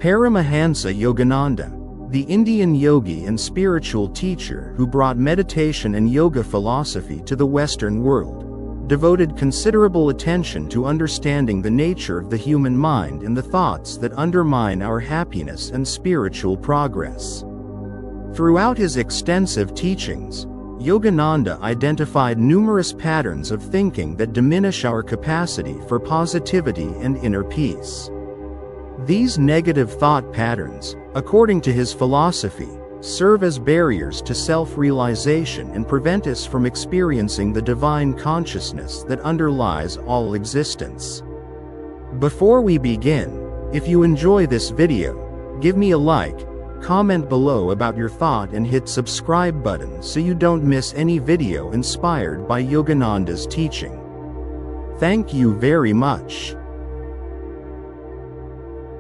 Paramahansa Yogananda, the Indian yogi and spiritual teacher who brought meditation and yoga philosophy to the Western world, devoted considerable attention to understanding the nature of the human mind and the thoughts that undermine our happiness and spiritual progress. Throughout his extensive teachings, Yogananda identified numerous patterns of thinking that diminish our capacity for positivity and inner peace. These negative thought patterns, according to his philosophy, serve as barriers to self-realization and prevent us from experiencing the divine consciousness that underlies all existence. Before we begin, if you enjoy this video, give me a like, comment below about your thought and hit subscribe button so you don't miss any video inspired by Yogananda's teaching. Thank you very much.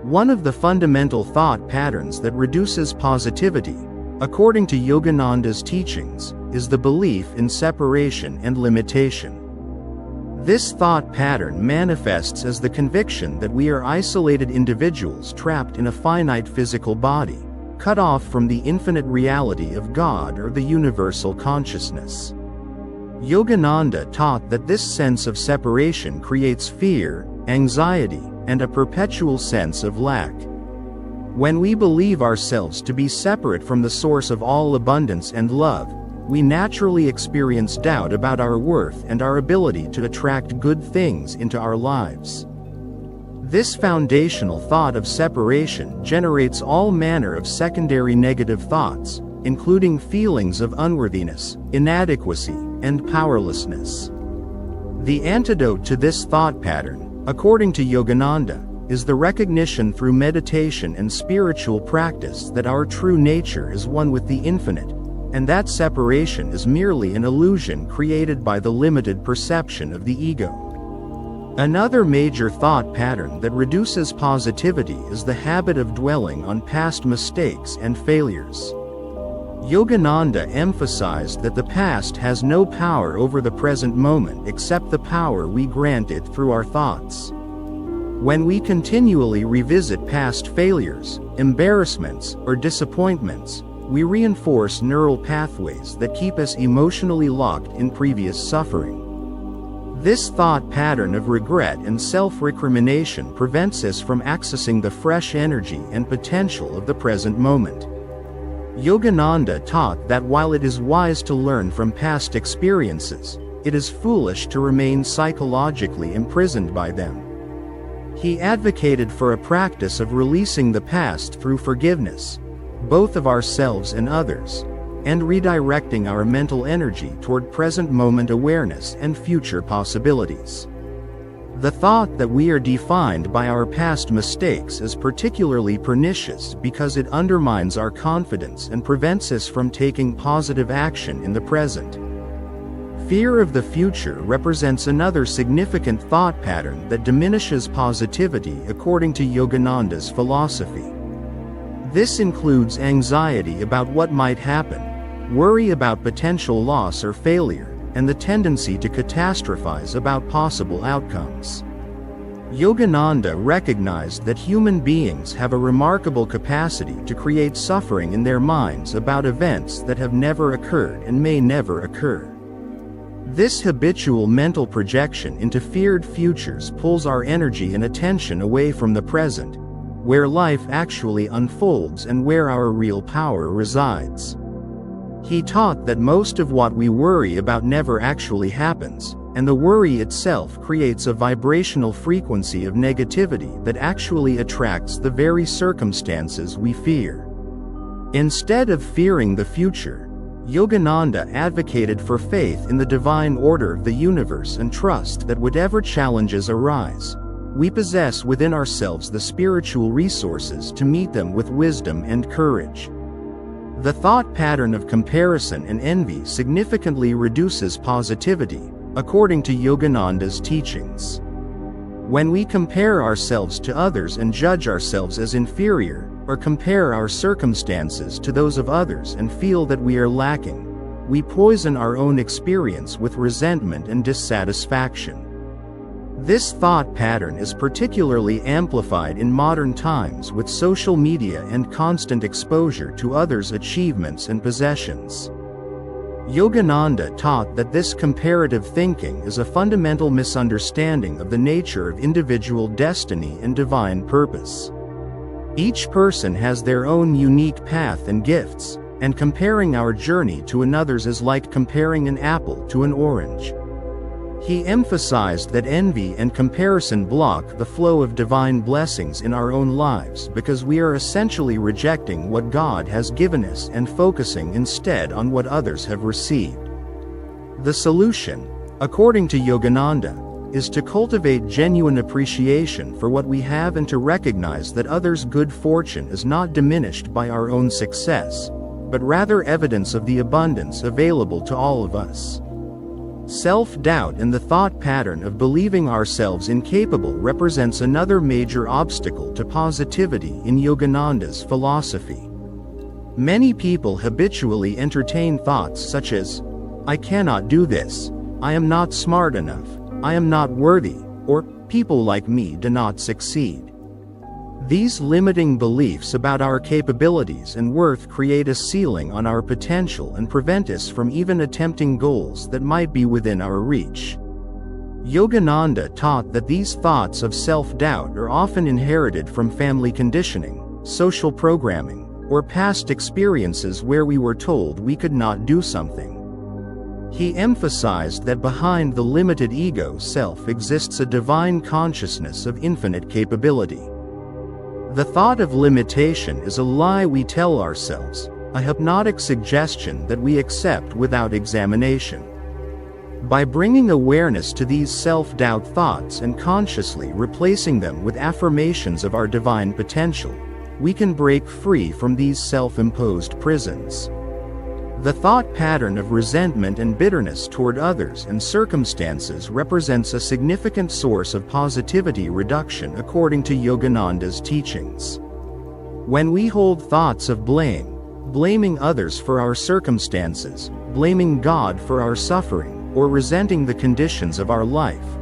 One of the fundamental thought patterns that reduces positivity, according to Yogananda's teachings, is the belief in separation and limitation. This thought pattern manifests as the conviction that we are isolated individuals trapped in a finite physical body, cut off from the infinite reality of God or the universal consciousness. Yogananda taught that this sense of separation creates fear, anxiety, and a perpetual sense of lack. When we believe ourselves to be separate from the source of all abundance and love, we naturally experience doubt about our worth and our ability to attract good things into our lives. This foundational thought of separation generates all manner of secondary negative thoughts, including feelings of unworthiness, inadequacy, and powerlessness. The antidote to this thought pattern, according to Yogananda, is the recognition through meditation and spiritual practice that our true nature is one with the infinite, and that separation is merely an illusion created by the limited perception of the ego. Another major thought pattern that reduces positivity is the habit of dwelling on past mistakes and failures. Yogananda emphasized that the past has no power over the present moment except the power we grant it through our thoughts. When we continually revisit past failures, embarrassments, or disappointments, we reinforce neural pathways that keep us emotionally locked in previous suffering. This thought pattern of regret and self-recrimination prevents us from accessing the fresh energy and potential of the present moment. Yogananda taught that while it is wise to learn from past experiences, it is foolish to remain psychologically imprisoned by them. He advocated for a practice of releasing the past through forgiveness, both of ourselves and others, and redirecting our mental energy toward present moment awareness and future possibilities. The thought that we are defined by our past mistakes is particularly pernicious because it undermines our confidence and prevents us from taking positive action in the present. Fear of the future represents another significant thought pattern that diminishes positivity according to Yogananda's philosophy. This includes anxiety about what might happen, worry about potential loss or failure, and the tendency to catastrophize about possible outcomes. Yogananda recognized that human beings have a remarkable capacity to create suffering in their minds about events that have never occurred and may never occur. This habitual mental projection into feared futures pulls our energy and attention away from the present, where life actually unfolds and where our real power resides. He taught that most of what we worry about never actually happens, and the worry itself creates a vibrational frequency of negativity that actually attracts the very circumstances we fear. Instead of fearing the future, Yogananda advocated for faith in the divine order of the universe and trust that whatever challenges arise, we possess within ourselves the spiritual resources to meet them with wisdom and courage. The thought pattern of comparison and envy significantly reduces positivity, according to Yogananda's teachings. When we compare ourselves to others and judge ourselves as inferior, or compare our circumstances to those of others and feel that we are lacking, we poison our own experience with resentment and dissatisfaction. This thought pattern is particularly amplified in modern times with social media and constant exposure to others' achievements and possessions. Yogananda taught that this comparative thinking is a fundamental misunderstanding of the nature of individual destiny and divine purpose. Each person has their own unique path and gifts, and comparing our journey to another's is like comparing an apple to an orange. He emphasized that envy and comparison block the flow of divine blessings in our own lives because we are essentially rejecting what God has given us and focusing instead on what others have received. The solution, according to Yogananda, is to cultivate genuine appreciation for what we have and to recognize that others' good fortune is not diminished by our own success, but rather evidence of the abundance available to all of us. Self-doubt and the thought pattern of believing ourselves incapable represents another major obstacle to positivity in Yogananda's philosophy. Many people habitually entertain thoughts such as, "I cannot do this," "I am not smart enough," "I am not worthy," or "people like me do not succeed." These limiting beliefs about our capabilities and worth create a ceiling on our potential and prevent us from even attempting goals that might be within our reach. Yogananda taught that these thoughts of self-doubt are often inherited from family conditioning, social programming, or past experiences where we were told we could not do something. He emphasized that behind the limited ego self exists a divine consciousness of infinite capability. The thought of limitation is a lie we tell ourselves, a hypnotic suggestion that we accept without examination. By bringing awareness to these self-doubt thoughts and consciously replacing them with affirmations of our divine potential, we can break free from these self-imposed prisons. The thought pattern of resentment and bitterness toward others and circumstances represents a significant source of positivity reduction according to Yogananda's teachings. When we hold thoughts of blame, blaming others for our circumstances, blaming God for our suffering, or resenting the conditions of our life,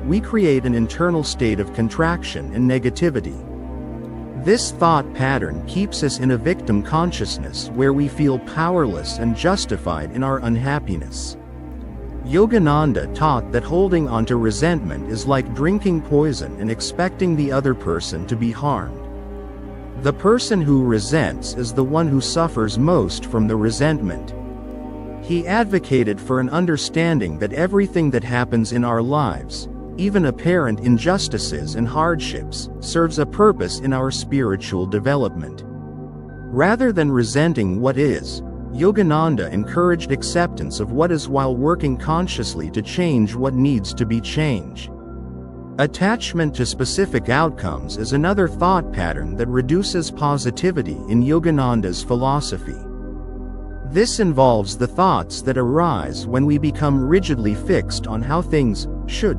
we create an internal state of contraction and negativity. This thought pattern keeps us in a victim consciousness where we feel powerless and justified in our unhappiness. Yogananda taught that holding onto resentment is like drinking poison and expecting the other person to be harmed. The person who resents is the one who suffers most from the resentment. He advocated for an understanding that everything that happens in our lives, even apparent injustices and hardships, serves a purpose in our spiritual development. Rather than resenting what is, Yogananda encouraged acceptance of what is while working consciously to change what needs to be changed. Attachment to specific outcomes is another thought pattern that reduces positivity in Yogananda's philosophy. This involves the thoughts that arise when we become rigidly fixed on how things should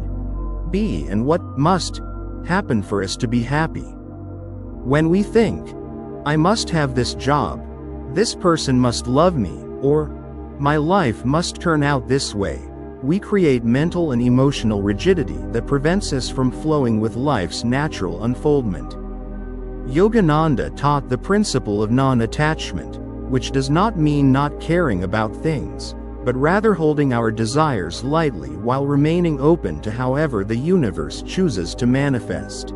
be and what must happen for us to be happy. When we think, "I must have this job," "this person must love me," or "my life must turn out this way," we create mental and emotional rigidity that prevents us from flowing with life's natural unfoldment. Yogananda taught the principle of non-attachment, which does not mean not caring about things, but rather holding our desires lightly while remaining open to however the universe chooses to manifest.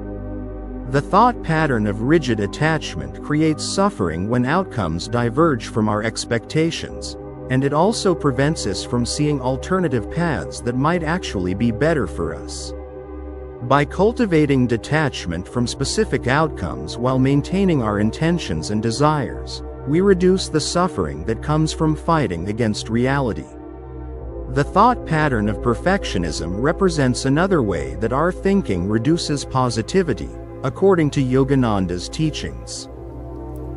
The thought pattern of rigid attachment creates suffering when outcomes diverge from our expectations, and it also prevents us from seeing alternative paths that might actually be better for us. By cultivating detachment from specific outcomes while maintaining our intentions and desires, we reduce the suffering that comes from fighting against reality. The thought pattern of perfectionism represents another way that our thinking reduces positivity, according to Yogananda's teachings.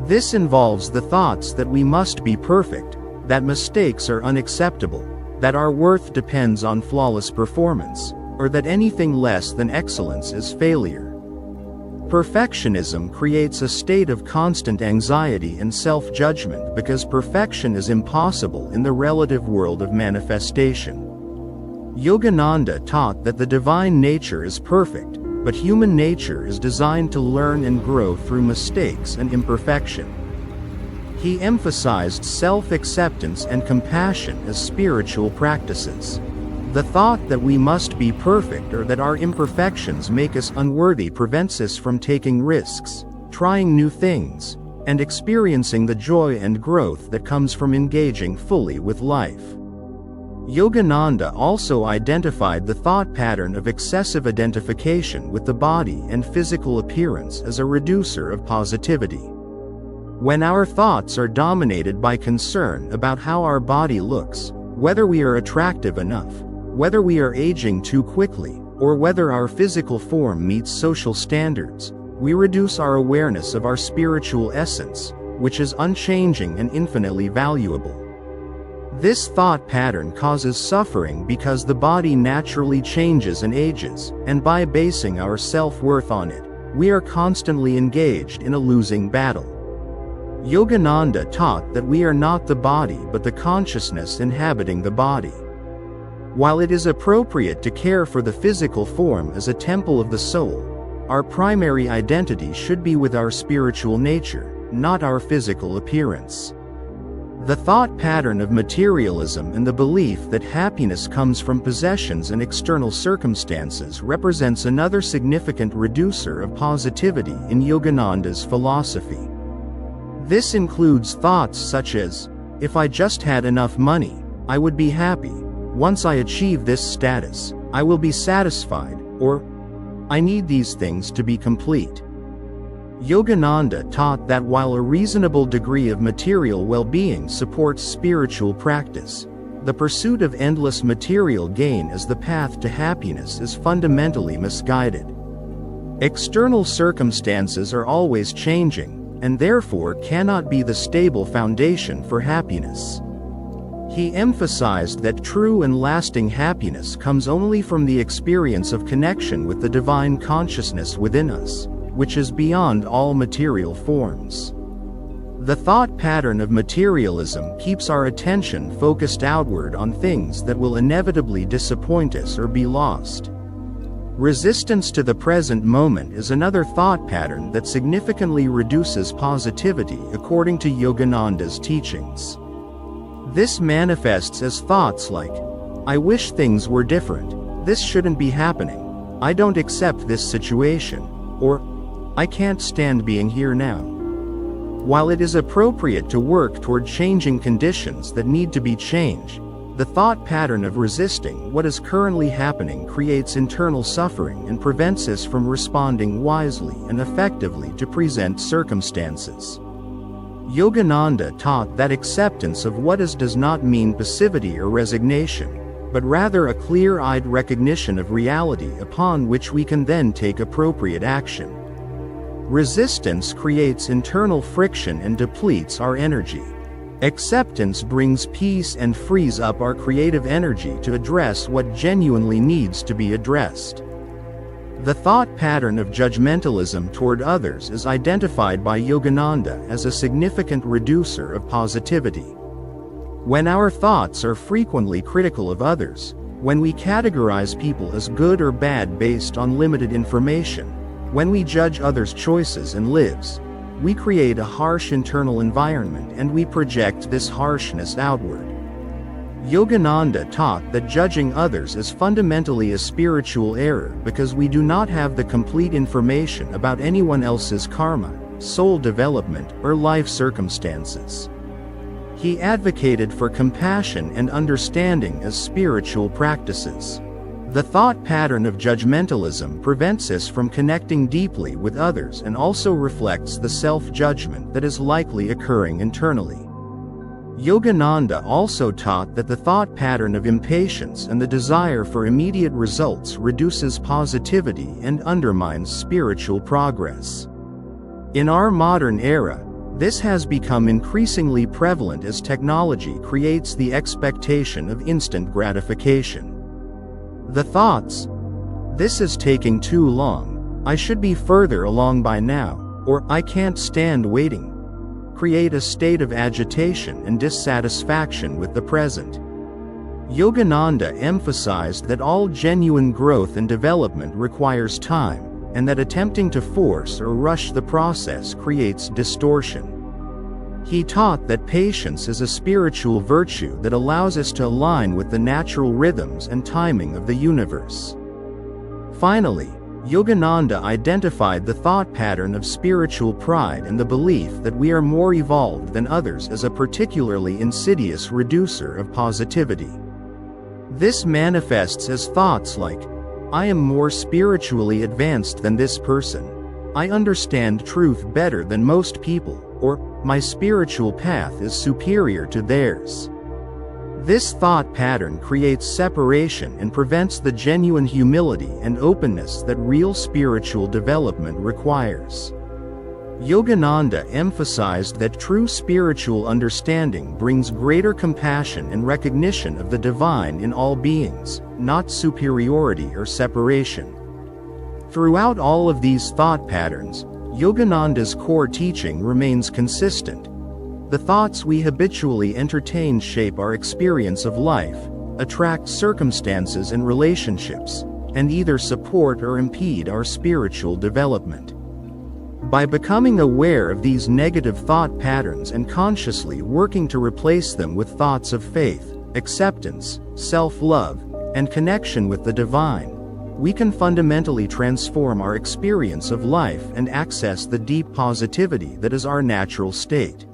This involves the thoughts that we must be perfect, that mistakes are unacceptable, that our worth depends on flawless performance, or that anything less than excellence is failure. Perfectionism creates a state of constant anxiety and self-judgment because perfection is impossible in the relative world of manifestation. Yogananda taught that the divine nature is perfect, but human nature is designed to learn and grow through mistakes and imperfection. He emphasized self-acceptance and compassion as spiritual practices. The thought that we must be perfect or that our imperfections make us unworthy prevents us from taking risks, trying new things, and experiencing the joy and growth that comes from engaging fully with life. Yogananda also identified the thought pattern of excessive identification with the body and physical appearance as a reducer of positivity. When our thoughts are dominated by concern about how our body looks, whether we are attractive enough, whether we are aging too quickly, or whether our physical form meets social standards, we reduce our awareness of our spiritual essence, which is unchanging and infinitely valuable. This thought pattern causes suffering because the body naturally changes and ages, and by basing our self-worth on it, we are constantly engaged in a losing battle. Yogananda taught that we are not the body but the consciousness inhabiting the body. While it is appropriate to care for the physical form as a temple of the soul, our primary identity should be with our spiritual nature, not our physical appearance. The thought pattern of materialism and the belief that happiness comes from possessions and external circumstances represents another significant reducer of positivity in Yogananda's philosophy. This includes thoughts such as, if I just had enough money, I would be happy. Once I achieve this status, I will be satisfied, or, I need these things to be complete. Yogananda taught that while a reasonable degree of material well-being supports spiritual practice, the pursuit of endless material gain as the path to happiness is fundamentally misguided. External circumstances are always changing, and therefore cannot be the stable foundation for happiness. He emphasized that true and lasting happiness comes only from the experience of connection with the divine consciousness within us, which is beyond all material forms. The thought pattern of materialism keeps our attention focused outward on things that will inevitably disappoint us or be lost. Resistance to the present moment is another thought pattern that significantly reduces positivity according to Yogananda's teachings. This manifests as thoughts like, I wish things were different, this shouldn't be happening, I don't accept this situation, or, I can't stand being here now. While it is appropriate to work toward changing conditions that need to be changed, the thought pattern of resisting what is currently happening creates internal suffering and prevents us from responding wisely and effectively to present circumstances. Yogananda taught that acceptance of what is does not mean passivity or resignation, but rather a clear-eyed recognition of reality upon which we can then take appropriate action. Resistance creates internal friction and depletes our energy. Acceptance brings peace and frees up our creative energy to address what genuinely needs to be addressed. The thought pattern of judgmentalism toward others is identified by Yogananda as a significant reducer of positivity. When our thoughts are frequently critical of others, when we categorize people as good or bad based on limited information, when we judge others' choices and lives, we create a harsh internal environment and we project this harshness outward. Yogananda taught that judging others is fundamentally a spiritual error because we do not have the complete information about anyone else's karma, soul development, or life circumstances. He advocated for compassion and understanding as spiritual practices. The thought pattern of judgmentalism prevents us from connecting deeply with others and also reflects the self-judgment that is likely occurring internally. Yogananda also taught that the thought pattern of impatience and the desire for immediate results reduces positivity and undermines spiritual progress. In our modern era, this has become increasingly prevalent as technology creates the expectation of instant gratification. The thoughts, this is taking too long, I should be further along by now, or I can't stand waiting, create a state of agitation and dissatisfaction with the present. Yogananda emphasized that all genuine growth and development requires time, and that attempting to force or rush the process creates distortion. He taught that patience is a spiritual virtue that allows us to align with the natural rhythms and timing of the universe. Finally, Yogananda identified the thought pattern of spiritual pride and the belief that we are more evolved than others as a particularly insidious reducer of positivity. This manifests as thoughts like, "I am more spiritually advanced than this person," "I understand truth better than most people," or "My spiritual path is superior to theirs." This thought pattern creates separation and prevents the genuine humility and openness that real spiritual development requires. Yogananda emphasized that true spiritual understanding brings greater compassion and recognition of the divine in all beings, not superiority or separation. Throughout all of these thought patterns, Yogananda's core teaching remains consistent. The thoughts we habitually entertain shape our experience of life, attract circumstances and relationships, and either support or impede our spiritual development. By becoming aware of these negative thought patterns and consciously working to replace them with thoughts of faith, acceptance, self-love, and connection with the divine, we can fundamentally transform our experience of life and access the deep positivity that is our natural state.